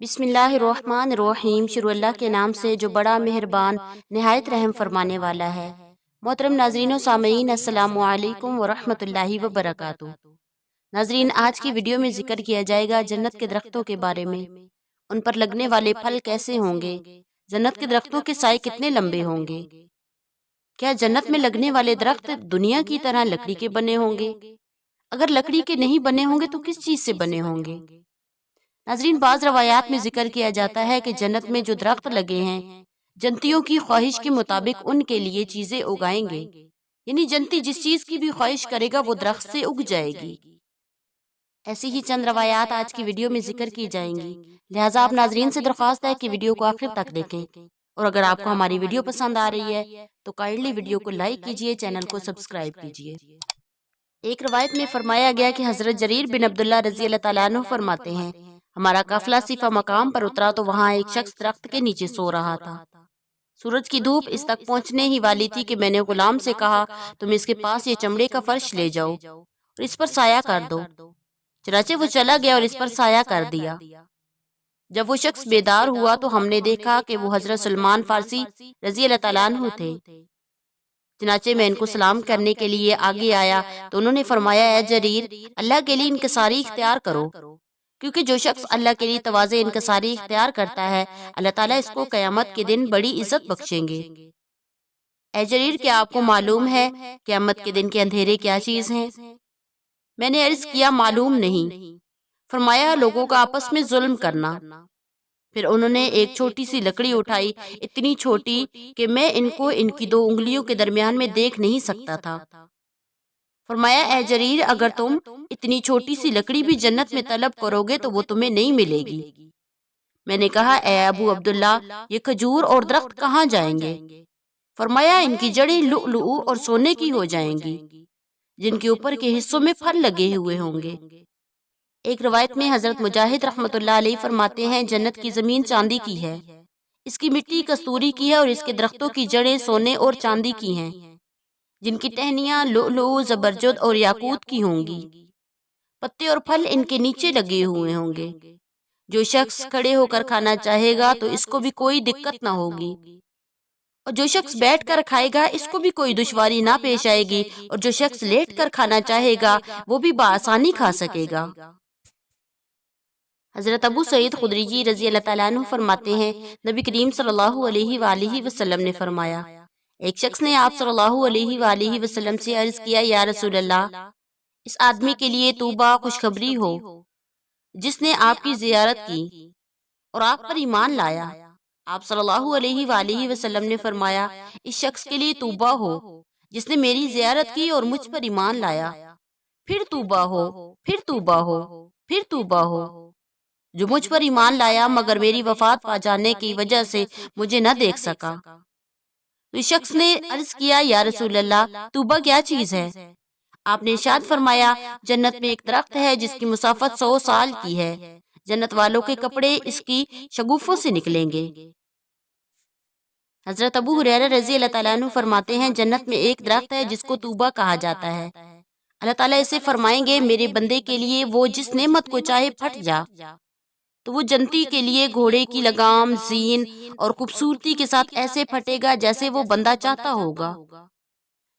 بسم اللہ الرحمن الرحیم۔ شروع اللہ کے نام سے جو بڑا مہربان نہایت رحم فرمانے والا ہے۔ محترم ناظرین و سامعین، السلام علیکم ورحمۃ اللہ وبرکاتہ۔ ناظرین، آج کی ویڈیو میں ذکر کیا جائے گا جنت کے درختوں کے بارے میں۔ ان پر لگنے والے پھل کیسے ہوں گے؟ جنت کے درختوں کے سائے کتنے لمبے ہوں گے؟ کیا جنت میں لگنے والے درخت دنیا کی طرح لکڑی کے بنے ہوں گے؟ اگر لکڑی کے نہیں بنے ہوں گے تو کس چیز سے بنے ہوں گے؟ ناظرین، بعض روایات میں ذکر کیا جاتا ہے کہ جنت میں جو درخت لگے ہیں جنتیوں کی خواہش کے مطابق ان کے لیے چیزیں اگائیں گے، یعنی جنتی جس چیز کی بھی خواہش کرے گا وہ درخت سے اگ جائے گی۔ ایسی ہی چند روایات آج کی ویڈیو میں ذکر کی جائیں گی، لہٰذا آپ ناظرین سے درخواست ہے کہ ویڈیو کو آخر تک دیکھیں، اور اگر آپ کو ہماری ویڈیو پسند آ رہی ہے تو کائنڈلی ویڈیو کو لائک کیجئے، چینل کو سبسکرائب کیجئے۔ ایک روایت میں فرمایا گیا کہ حضرت جریر بن عبداللہ رضی اللہ تعالیٰ عنہ فرماتے ہیں، ہمارا قافلہ صفا مقام پر اترا تو وہاں ایک شخص درخت کے نیچے سو رہا تھا۔ سورج کی دھوپ اس تک پہنچنے ہی والی تھی کہ میں نے غلام سے کہا، تم اس کے پاس یہ چمڑے کا فرش لے جاؤ اور اس پر سایہ کر دو۔ چنانچہ وہ چلا گیا اور اس پر سایہ کر دیا۔ جب وہ شخص بیدار ہوا تو ہم نے دیکھا کہ وہ حضرت سلمان فارسی رضی اللہ تعالیٰ عنہ تھے۔ چنانچہ میں ان کو سلام کرنے کے لیے آگے آیا تو انہوں نے فرمایا، اے جریر، اللہ کے لیے انکساری اختیار کرو، کیونکہ جو شخص اللہ کے لیے تواضع انکساری اختیار کرتا ہے اللہ تعالیٰ اس کو قیامت کے دن بڑی عزت بخشیں گے۔ اے جریر، کیا آپ کو معلوم ہے قیامت کے دن کے اندھیرے کیا چیز ہیں؟ میں نے عرض کیا، معلوم نہیں۔ فرمایا، لوگوں کا آپس میں ظلم کرنا۔ پھر انہوں نے ایک چھوٹی سی لکڑی اٹھائی، اتنی چھوٹی کہ میں ان کو ان کی 2 انگلیوں کے درمیان میں دیکھ نہیں سکتا تھا۔ فرمایا، اے جریر، اگر تم اتنی چھوٹی سی لکڑی بھی جنت میں طلب کرو گے تو وہ تمہیں نہیں ملے گی۔ میں نے کہا، اے ابو عبداللہ، یہ کھجور اور درخت کہاں جائیں گے؟ فرمایا، ان کی جڑیں لؤلؤ اور سونے کی ہو جائیں گی، جن کے اوپر کے حصوں میں پھل لگے ہوئے ہوں گے۔ ایک روایت میں حضرت مجاہد رحمۃ اللہ علیہ فرماتے ہیں، جنت کی زمین چاندی کی ہے، اس کی مٹی کستوری کی ہے اور اس کے درختوں کی جڑیں سونے اور چاندی کی ہیں، جن کی ٹہنیاں لؤلؤ، زبرجد اور یاقوت کی ہوں گی۔ پتے اور پھل ان کے نیچے لگے ہوئے ہوں گے۔ جو شخص کھڑے ہو کر کھانا چاہے گا تو اس کو بھی کوئی دقت نہ ہوگی، اور جو شخص بیٹھ کر کھائے گا اس کو بھی کوئی دشواری نہ پیش آئے گی، اور جو شخص لیٹ کر کھانا چاہے گا وہ بھی بآسانی کھا سکے گا۔ حضرت ابو سعید خدری رضی اللہ تعالیٰ عنہ فرماتے ہیں، نبی کریم صلی اللہ علیہ وآلہ وسلم نے فرمایا، ایک شخص نے آپ صلی اللہ علیہ وآلہ وسلم سے عرض کیا، یا رسول اللہ، اس آدمی کے لیے طوبیٰ، خوشخبری ہو جس نے آپ کی زیارت کی اور آپ پر ایمان لایا۔ آپ صلی اللہ علیہ وآلہ وسلم نے فرمایا، اس شخص کے لیے طوبیٰ ہو جس نے میری زیارت کی اور مجھ پر ایمان لایا، پھر طوبیٰ ہو، پھر طوبیٰ ہو، پھر طوبیٰ ہو جو مجھ پر ایمان لایا مگر میری وفات پا جانے کی وجہ سے مجھے نہ دیکھ سکا۔ تو اس شخص نے عرض کیا، یا رسول اللہ، طوبیٰ کیا چیز ہے؟ آپ نے ارشاد فرمایا، جنت میں ایک درخت ہے جس کی مسافت 100 سال کی ہے، جنت والوں کے کپڑے اس کی شگوفوں سے نکلیں گے۔ حضرت ابو ہریرہ رضی اللہ تعالیٰ عنہ فرماتے ہیں، جنت میں ایک درخت ہے جس کو طوبیٰ کہا جاتا ہے، اللہ تعالیٰ اسے فرمائیں گے، میرے بندے کے لیے وہ جس نعمت کو چاہے پھٹ جا، تو وہ جنتی کے لیے گھوڑے کی لگام، زین اور خوبصورتی کے ساتھ ایسے پھٹے گا جیسے وہ بندہ چاہتا ہوگا۔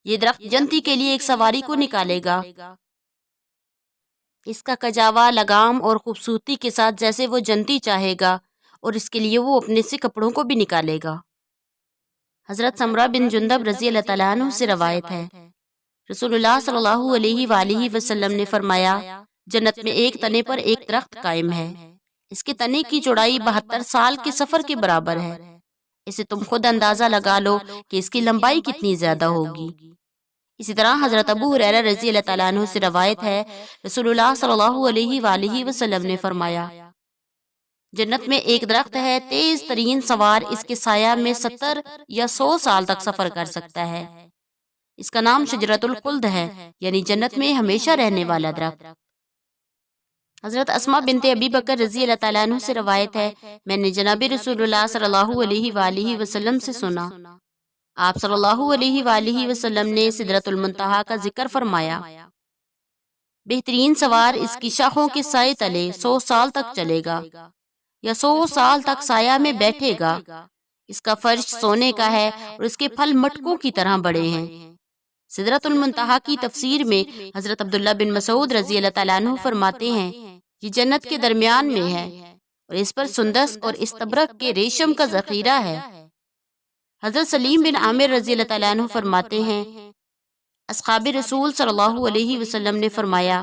یہ درخت جنتی کے لیے ایک سواری کو نکالے گا، اس کا کجاوا، لگام اور خوبصورتی کے ساتھ جیسے وہ جنتی چاہے گا، اور اس کے لیے وہ اپنے سے کپڑوں کو بھی نکالے گا۔ حضرت سمرہ بن جندب رضی اللہ تعالیٰ عنہ سے روایت ہے، رسول اللہ صلی اللہ علیہ وآلہ وسلم نے فرمایا، جنت میں ایک تنے پر ایک درخت قائم ہے، اس کے تنے کی چوڑائی 72 سال کے سفر کے برابر ہے، اسے تم خود اندازہ لگا لو کہ اس کی لمبائی کتنی زیادہ ہوگی۔ اسی طرح حضرت ابو ہریرہ رضی اللہ تعالیٰ عنہ سے روایت ہے، رسول اللہ صلی اللہ علیہ وآلہ وسلم نے فرمایا، جنت میں ایک درخت ہے، تیز ترین سوار اس کے سایہ میں 70 یا 100 سال تک سفر کر سکتا ہے، اس کا نام شجرۃ الخلد ہے، یعنی جنت میں ہمیشہ رہنے والا درخت۔ حضرت اسماء بنت ابی بکر رضی اللہ تعالیٰ عنہ سے روایت ہے، میں نے جناب رسول اللہ صلی اللہ علیہ وآلہ وسلم سے سنا، آپ صلی اللہ علیہ وآلہ وسلم نے سدرۃ المنتہا کا ذکر فرمایا، بہترین سوار اس کی شاخوں کے سائے تلے 100 سال تک چلے گا، یا 100 سال تک سایہ میں بیٹھے گا۔ اس کا فرش سونے کا ہے اور اس کے پھل مٹکوں کی طرح بڑے ہیں۔ سدرۃ المنتہا کی تفسیر میں حضرت عبداللہ بن مسعود رضی اللہ تعالیٰ عنہ فرماتے ہیں یہ جنت کے درمیان میں ہے اور اس پر سندس اور استبرق کے ریشم کا ذخیرہ ہے۔ حضرت سلیم بن عامر رضی اللہ تعالیٰ عنہ فرماتے ہیں اصحاب رسول صلی اللہ علیہ وسلم نے فرمایا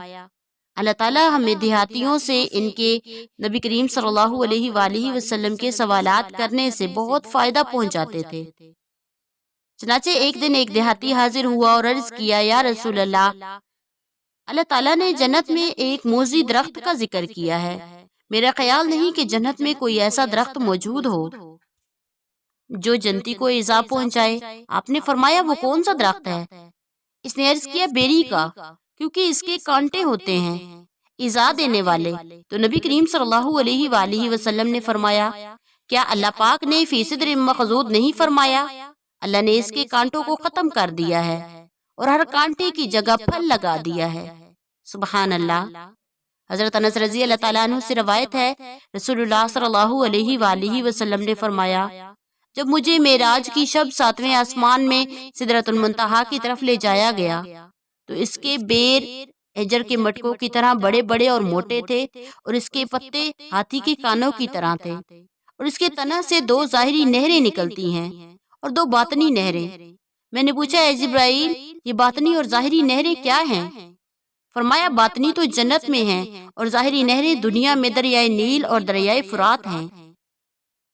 اللہ تعالیٰ ہمیں دیہاتیوں سے ان کے نبی کریم صلی اللہ علیہ وآلہ وسلم کے سوالات کرنے سے بہت فائدہ پہنچاتے تھے۔ چنانچہ ایک دن ایک دیہاتی حاضر ہوا اور عرض کیا یا رسول اللہ تعالیٰ نے جنت میں ایک موذی درخت کا ذکر کیا ہے، میرا خیال نہیں کہ جنت میں کوئی ایسا درخت موجود ہو جو جنتی کو ایذا پہنچائے۔ آپ نے فرمایا وہ کون سا درخت ہے؟ اس نے عرض کیا بیری کا، کیونکہ اس کے کانٹے ہوتے ہیں ایذا دینے والے۔ تو نبی کریم صلی اللہ علیہ وآلہ وسلم نے فرمایا کیا اللہ پاک نے فی صدر مخضود نہیں فرمایا؟ اللہ نے اس کے کانٹوں کو ختم کر دیا ہے اور ہر کانٹے کی جگہ پھل لگا دیا ہے۔ سبحان اللہ۔ حضرت انس رضی اللہ تعالیٰ عنہ سے روایت ہے رسول اللہ صلی اللہ علیہ وآلہ وسلم نے فرمایا جب مجھے معراج کی شب 7ویں آسمان میں سدرۃ المنتہا کی طرف لے جایا گیا تو اس کے بیر حجر کے مٹکوں کی طرح بڑے بڑے اور موٹے تھے اور اس کے پتے ہاتھی کے کانوں کی طرح تھے اور اس کے تنا سے 2 ظاہری نہریں نکلتی ہیں اور 2 باطنی نہریں۔ میں نے پوچھا اے جبرائیل یہ باطنی اور ظاہری نہریں کیا ہیں؟ فرمایا باطنی تو جنت میں ہیں اور ظاہری نہریں دنیا میں دریائے نیل اور دریائے فرات ہیں۔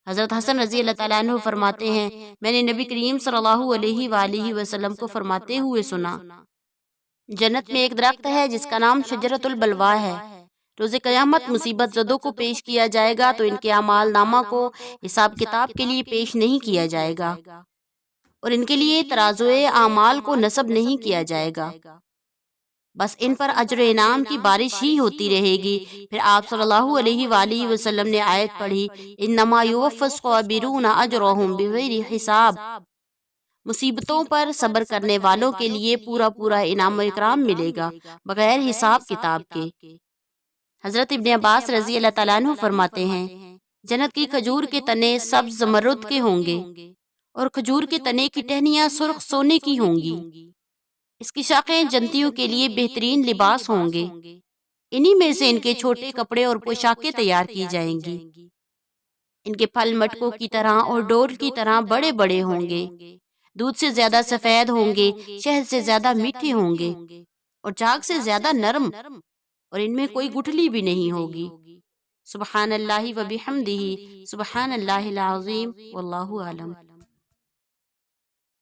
حضرت حسن رضی اللہ تعالیٰ عنہ فرماتے ہیں میں نے نبی کریم صلی اللہ علیہ وآلہ وسلم کو فرماتے ہوئے سنا جنت میں ایک درخت ہے جس کا نام شجرۃ البلوا ہے۔ روز قیامت مصیبت زدوں کو پیش کیا جائے گا تو ان کے اعمال نامہ کو حساب کتاب کے لیے پیش نہیں کیا جائے گا اور ان کے لیے ترازوئے اعمال کو نصب نہیں کیا جائے گا، بس ان پر اجر و انعام کی بارش ہی ہوتی رہے گی۔ پھر آپ صلی اللہ علیہ وآلہ وسلم نے آیت پڑھی انما یوفی الصابرون اجرهم بغیر حساب، مصیبتوں پر صبر کرنے والوں کے لیے پورا پورا انعام و اکرام ملے گا بغیر حساب کتاب کے۔ حضرت ابن عباس رضی اللہ تعالیٰ عنہ فرماتے ہیں جنت کی کھجور کے تنے سبز زمرد کے ہوں گے اور کھجور کے تنے کی ٹہنیاں سرخ سونے کی ہوں گی، اس کی شاخیں جنتیوں کے لیے بہترین لباس ہوں گے، انہی میں سے ان کے چھوٹے کپڑے اور پوشاکیں تیار کی جائیں گی، ان کے پھل مٹکوں کی طرح اور ڈول کی طرح بڑے بڑے ہوں گے، دودھ سے زیادہ سفید ہوں گے، شہد سے زیادہ میٹھے ہوں گے اور چاک سے زیادہ نرم، اور ان میں کوئی گٹھلی بھی نہیں ہوگی۔ سبحان اللہ و بحمدہ، سبحان اللہ العظیم، واللہ اعلم۔